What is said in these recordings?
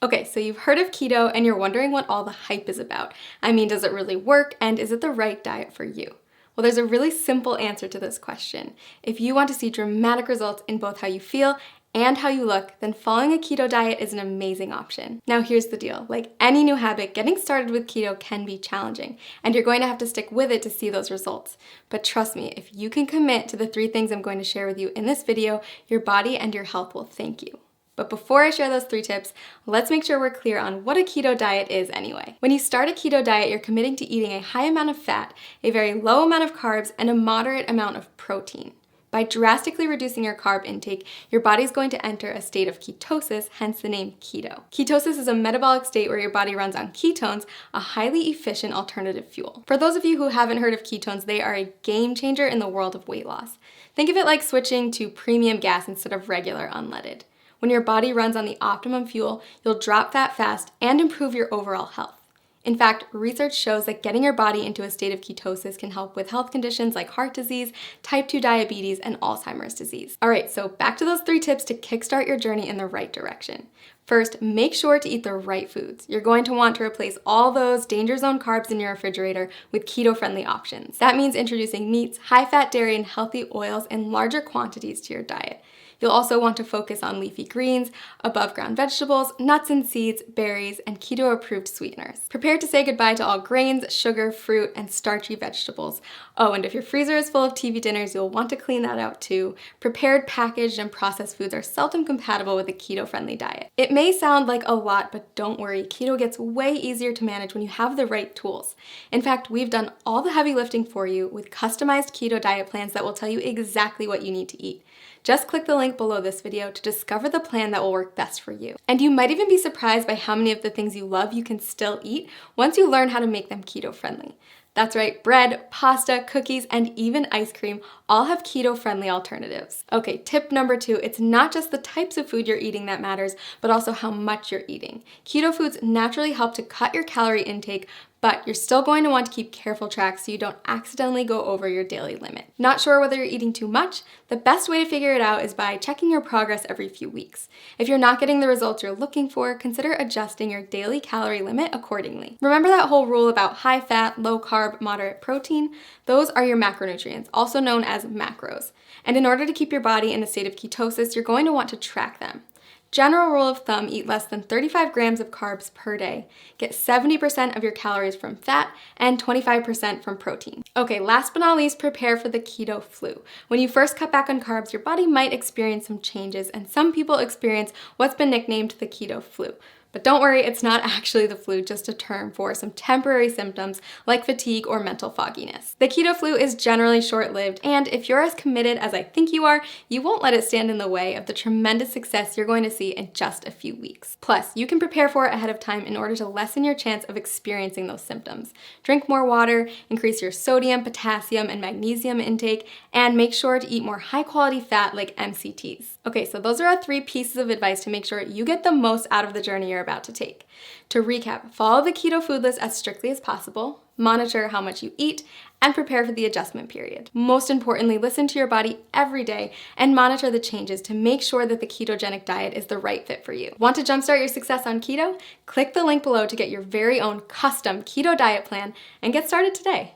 Okay, so you've heard of keto and you're wondering what all the hype is about. I mean, does it really work and is it the right diet for you? Well, there's a really simple answer to this question. If you want to see dramatic results in both how you feel and how you look, then following a keto diet is an amazing option. Now here's the deal, like any new habit, getting started with keto can be challenging, and you're going to have to stick with it to see those results. But trust me, if you can commit to the 3 things I'm going to share with you in this video, your body and your health will thank you. But before I share those 3 tips, let's make sure we're clear on what a keto diet is anyway. When you start a keto diet, you're committing to eating a high amount of fat, a very low amount of carbs, and a moderate amount of protein. By drastically reducing your carb intake, your body's going to enter a state of ketosis, hence the name keto. Ketosis is a metabolic state where your body runs on ketones, a highly efficient alternative fuel. For those of you who haven't heard of ketones, they are a game changer in the world of weight loss. Think of it like switching to premium gas instead of regular unleaded. When your body runs on the optimum fuel, you'll drop fat fast and improve your overall health. In fact, research shows that getting your body into a state of ketosis can help with health conditions like heart disease, type 2 diabetes, and Alzheimer's disease. All right, so back to those 3 tips to kickstart your journey in the right direction. First, make sure to eat the right foods. You're going to want to replace all those danger zone carbs in your refrigerator with keto-friendly options. That means introducing meats, high-fat dairy, and healthy oils in larger quantities to your diet. You'll also want to focus on leafy greens, above-ground vegetables, nuts and seeds, berries, and keto-approved sweeteners. Prepare to say goodbye to all grains, sugar, fruit, and starchy vegetables. Oh, and if your freezer is full of TV dinners, you'll want to clean that out too. Prepared, packaged, and processed foods are seldom compatible with a keto-friendly diet. It may sound like a lot, but don't worry, keto gets way easier to manage when you have the right tools. In fact, we've done all the heavy lifting for you with customized keto diet plans that will tell you exactly what you need to eat. Just click the link below this video to discover the plan that will work best for you. And you might even be surprised by how many of the things you love you can still eat once you learn how to make them keto-friendly. That's right, bread, pasta, cookies, and even ice cream all have keto-friendly alternatives. Okay, tip number 2, it's not just the types of food you're eating that matters, but also how much you're eating. Keto foods naturally help to cut your calorie intake, but you're still going to want to keep careful track so you don't accidentally go over your daily limit. Not sure whether you're eating too much? The best way to figure it out is by checking your progress every few weeks. If you're not getting the results you're looking for, consider adjusting your daily calorie limit accordingly. Remember that whole rule about high fat, low carb, moderate protein? Those are your macronutrients, also known as macros. And in order to keep your body in a state of ketosis, you're going to want to track them. General rule of thumb, eat less than 35 grams of carbs per day. Get 70% of your calories from fat and 25% from protein. Okay, last but not least, prepare for the keto flu. When you first cut back on carbs, your body might experience some changes, and some people experience what's been nicknamed the keto flu. But don't worry, it's not actually the flu, just a term for some temporary symptoms like fatigue or mental fogginess. The keto flu is generally short-lived, and if you're as committed as I think you are, you won't let it stand in the way of the tremendous success you're going to see in just a few weeks. Plus, you can prepare for it ahead of time in order to lessen your chance of experiencing those symptoms. Drink more water, increase your sodium, potassium, and magnesium intake, and make sure to eat more high-quality fat like MCTs. Okay, so those are our 3 pieces of advice to make sure you get the most out of the journey you're about to take. To recap, follow the keto food list as strictly as possible, monitor how much you eat, and prepare for the adjustment period. Most importantly, listen to your body every day and monitor the changes to make sure that the ketogenic diet is the right fit for you. Want to jumpstart your success on keto? Click the link below to get your very own custom keto diet plan and get started today.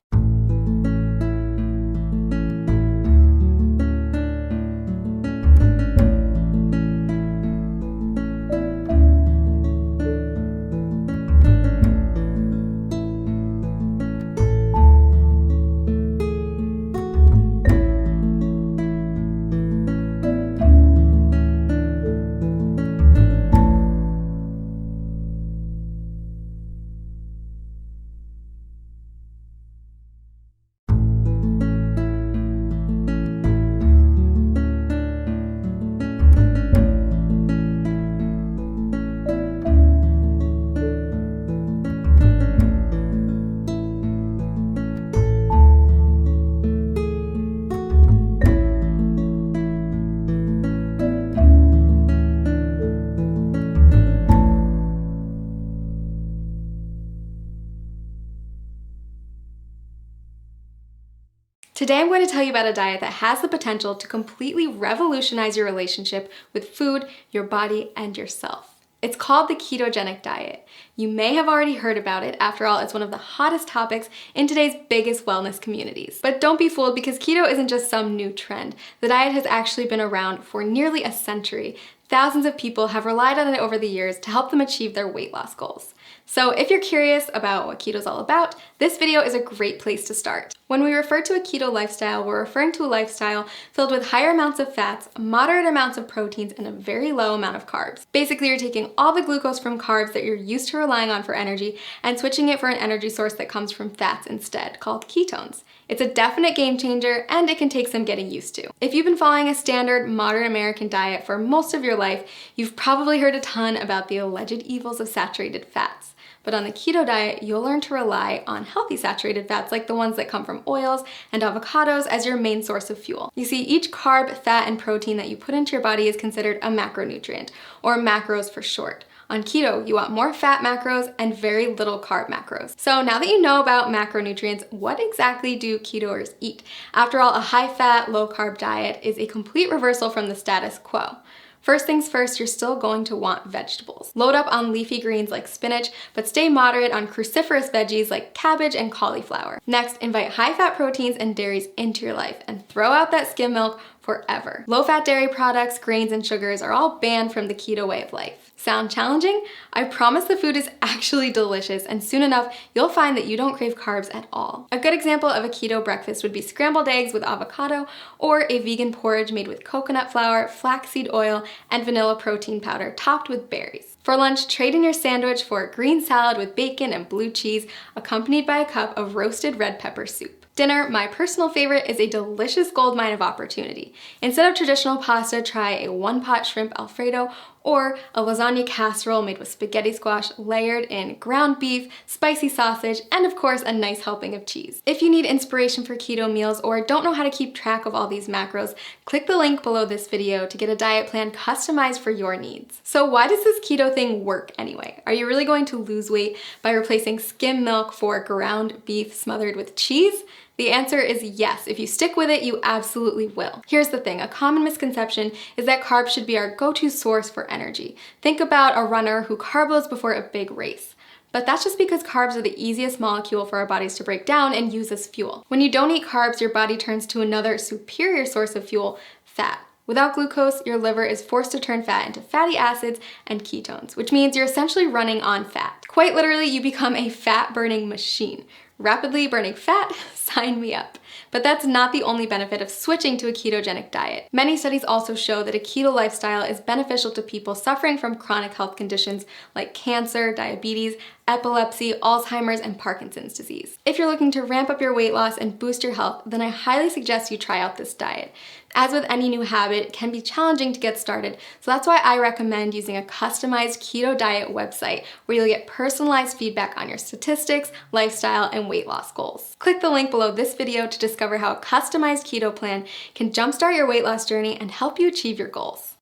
Today I'm going to tell you about a diet that has the potential to completely revolutionize your relationship with food, your body, and yourself. It's called the ketogenic diet. You may have already heard about it. After all, it's one of the hottest topics in today's biggest wellness communities. But don't be fooled, because keto isn't just some new trend. The diet has actually been around for nearly a century. Thousands of people have relied on it over the years to help them achieve their weight loss goals. So if you're curious about what keto is all about, this video is a great place to start. When we refer to a keto lifestyle, we're referring to a lifestyle filled with higher amounts of fats, moderate amounts of proteins, and a very low amount of carbs. Basically, you're taking all the glucose from carbs that you're used to relying on for energy and switching it for an energy source that comes from fats instead, called ketones. It's a definite game changer, and it can take some getting used to. If you've been following a standard modern American diet for most of your life, you've probably heard a ton about the alleged evils of saturated fats. But on the keto diet, you'll learn to rely on healthy saturated fats like the ones that come from oils and avocados as your main source of fuel. You see, each carb, fat, and protein that you put into your body is considered a macronutrient, or macros for short. On keto, you want more fat macros and very little carb macros. So now that you know about macronutrients, what exactly do ketoers eat? After all, a high-fat, low-carb diet is a complete reversal from the status quo. First things first, you're still going to want vegetables. Load up on leafy greens like spinach, but stay moderate on cruciferous veggies like cabbage and cauliflower. Next, invite high-fat proteins and dairies into your life and throw out that skim milk forever. Low-fat dairy products, grains, and sugars are all banned from the keto way of life. Sound challenging? I promise the food is actually delicious, and soon enough, you'll find that you don't crave carbs at all. A good example of a keto breakfast would be scrambled eggs with avocado, or a vegan porridge made with coconut flour, flaxseed oil, and vanilla protein powder topped with berries. For lunch, trade in your sandwich for a green salad with bacon and blue cheese, accompanied by a cup of roasted red pepper soup. Dinner, my personal favorite, is a delicious goldmine of opportunity. Instead of traditional pasta, try a one-pot shrimp Alfredo or a lasagna casserole made with spaghetti squash layered in ground beef, spicy sausage, and of course a nice helping of cheese. If you need inspiration for keto meals or don't know how to keep track of all these macros, click the link below this video to get a diet plan customized for your needs. So why does this keto thing work anyway? Are you really going to lose weight by replacing skim milk for ground beef smothered with cheese? The answer is yes. If you stick with it, you absolutely will. Here's the thing, a common misconception is that carbs should be our go-to source for energy. Think about a runner who carb loads before a big race. But that's just because carbs are the easiest molecule for our bodies to break down and use as fuel. When you don't eat carbs, your body turns to another superior source of fuel, fat. Without glucose, your liver is forced to turn fat into fatty acids and ketones, which means you're essentially running on fat. Quite literally, you become a fat-burning machine. Rapidly burning fat? Sign me up. But that's not the only benefit of switching to a ketogenic diet. Many studies also show that a keto lifestyle is beneficial to people suffering from chronic health conditions like cancer, diabetes, epilepsy, Alzheimer's, and Parkinson's disease. If you're looking to ramp up your weight loss and boost your health, then I highly suggest you try out this diet. As with any new habit, it can be challenging to get started, so that's why I recommend using a customized keto diet website where you'll get personalized feedback on your statistics, lifestyle, and weight loss goals. Click the link below this video to discover how a customized keto plan can jumpstart your weight loss journey and help you achieve your goals.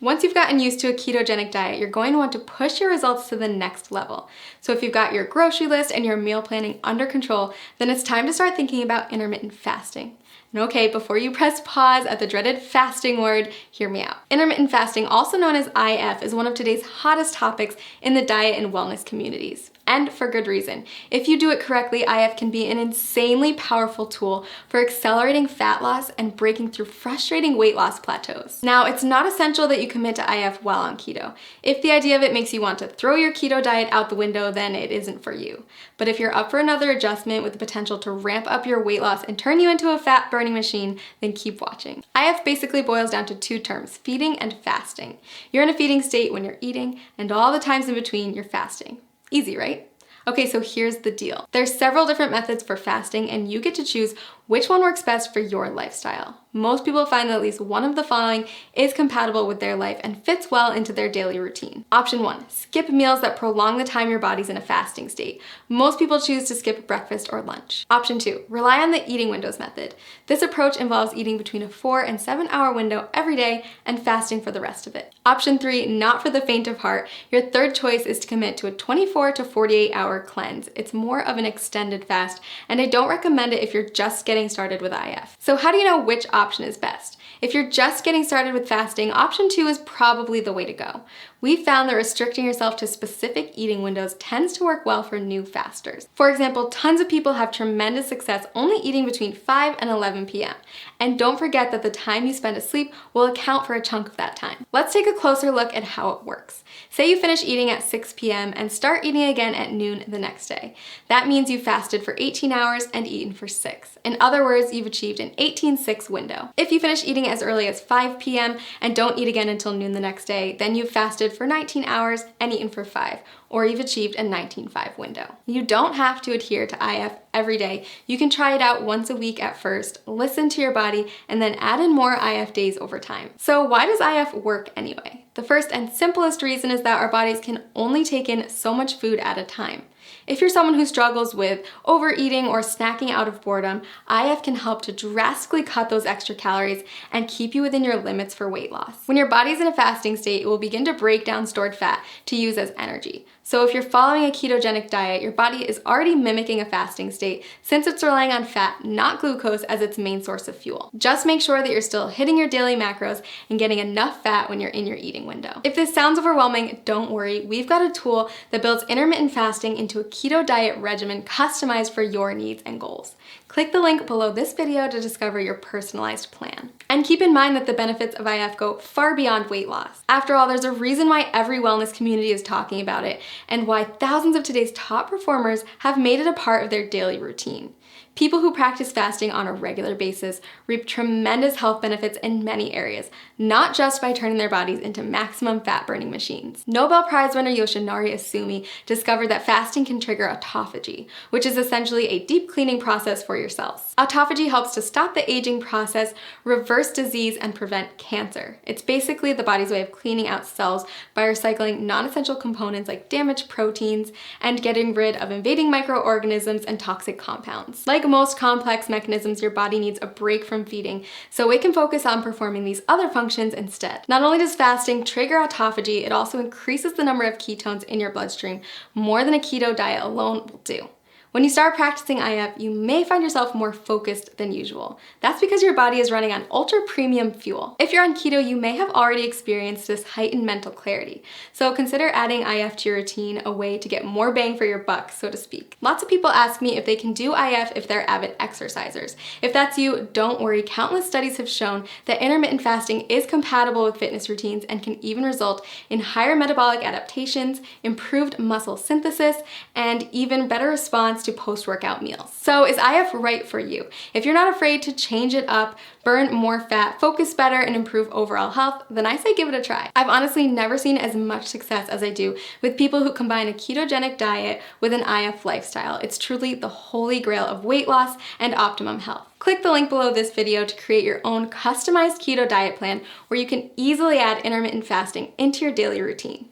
Once you've gotten used to a ketogenic diet, you're going to want to push your results to the next level. So if you've got your grocery list and your meal planning under control, then it's time to start thinking about intermittent fasting. And okay, before you press pause at the dreaded fasting word, hear me out. Intermittent fasting, also known as IF, is one of today's hottest topics in the diet and wellness communities. And for good reason. If you do it correctly, IF can be an insanely powerful tool for accelerating fat loss and breaking through frustrating weight loss plateaus. Now, it's not essential that you commit to IF while on keto. If the idea of it makes you want to throw your keto diet out the window, then it isn't for you. But if you're up for another adjustment with the potential to ramp up your weight loss and turn you into a fat burning machine, then keep watching. IF basically boils down to two terms, feeding and fasting. You're in a feeding state when you're eating, and all the times in between you're fasting. Easy, right? Okay, so here's the deal. There's several different methods for fasting, and you get to choose which one works best for your lifestyle. Most people find that at least one of the following is compatible with their life and fits well into their daily routine. Option 1, skip meals that prolong the time your body's in a fasting state. Most people choose to skip breakfast or lunch. Option 2, rely on the eating windows method. This approach involves eating between a 4 and 7 hour window every day and fasting for the rest of it. Option 3, not for the faint of heart. Your third choice is to commit to a 24 to 48 hour cleanse. It's more of an extended fast, and I don't recommend it if you're just getting started with IF. So how do you know which option is best? If you're just getting started with fasting, option 2 is probably the way to go. We found that restricting yourself to specific eating windows tends to work well for new fasters. For example, tons of people have tremendous success only eating between 5 and 11 p.m. And don't forget that the time you spend asleep will account for a chunk of that time. Let's take a closer look at how it works. Say you finish eating at 6 p.m. and start eating again at noon the next day. That means you fasted for 18 hours and eaten for 6. In other words, you've achieved an 18-6 window. If you finish eating as early as 5 p.m. and don't eat again until noon the next day, then you've fasted for 19 hours and eaten for 5, or you've achieved a 19-5 window. You don't have to adhere to IF every day. You can try it out once a week at first, listen to your body, and then add in more IF days over time. So why does IF work anyway? The first and simplest reason is that our bodies can only take in so much food at a time. If you're someone who struggles with overeating or snacking out of boredom, IF can help to drastically cut those extra calories and keep you within your limits for weight loss. When your body's in a fasting state, it will begin to break down stored fat to use as energy. So if you're following a ketogenic diet, your body is already mimicking a fasting state since it's relying on fat, not glucose, as its main source of fuel. Just make sure that you're still hitting your daily macros and getting enough fat when you're in your eating window. If this sounds overwhelming, don't worry. We've got a tool that builds intermittent fasting into a keto diet regimen customized for your needs and goals. Click the link below this video to discover your personalized plan. And keep in mind that the benefits of IF go far beyond weight loss. After all, there's a reason why every wellness community is talking about it, and why thousands of today's top performers have made it a part of their daily routine. People who practice fasting on a regular basis reap tremendous health benefits in many areas, not just by turning their bodies into maximum fat-burning machines. Nobel Prize winner Yoshinari Asumi discovered that fasting can trigger autophagy, which is essentially a deep cleaning process for your cells. Autophagy helps to stop the aging process, reverse disease, and prevent cancer. It's basically the body's way of cleaning out cells by recycling non-essential components like damaged proteins and getting rid of invading microorganisms and toxic compounds. Like most complex mechanisms, your body needs a break from feeding, so it can focus on performing these other functions instead. Not only does fasting trigger autophagy, it also increases the number of ketones in your bloodstream more than a keto diet alone will do. When you start practicing IF, you may find yourself more focused than usual. That's because your body is running on ultra premium fuel. If you're on keto, you may have already experienced this heightened mental clarity. So consider adding IF to your routine, a way to get more bang for your buck, so to speak. Lots of people ask me if they can do IF if they're avid exercisers. If that's you, don't worry. Countless studies have shown that intermittent fasting is compatible with fitness routines and can even result in higher metabolic adaptations, improved muscle synthesis, and even better response to post-workout meals. So is IF right for you? If you're not afraid to change it up, burn more fat, focus better, and improve overall health, then I say give it a try. I've honestly never seen as much success as I do with people who combine a ketogenic diet with an IF lifestyle. It's truly the holy grail of weight loss and optimum health. Click the link below this video to create your own customized keto diet plan where you can easily add intermittent fasting into your daily routine.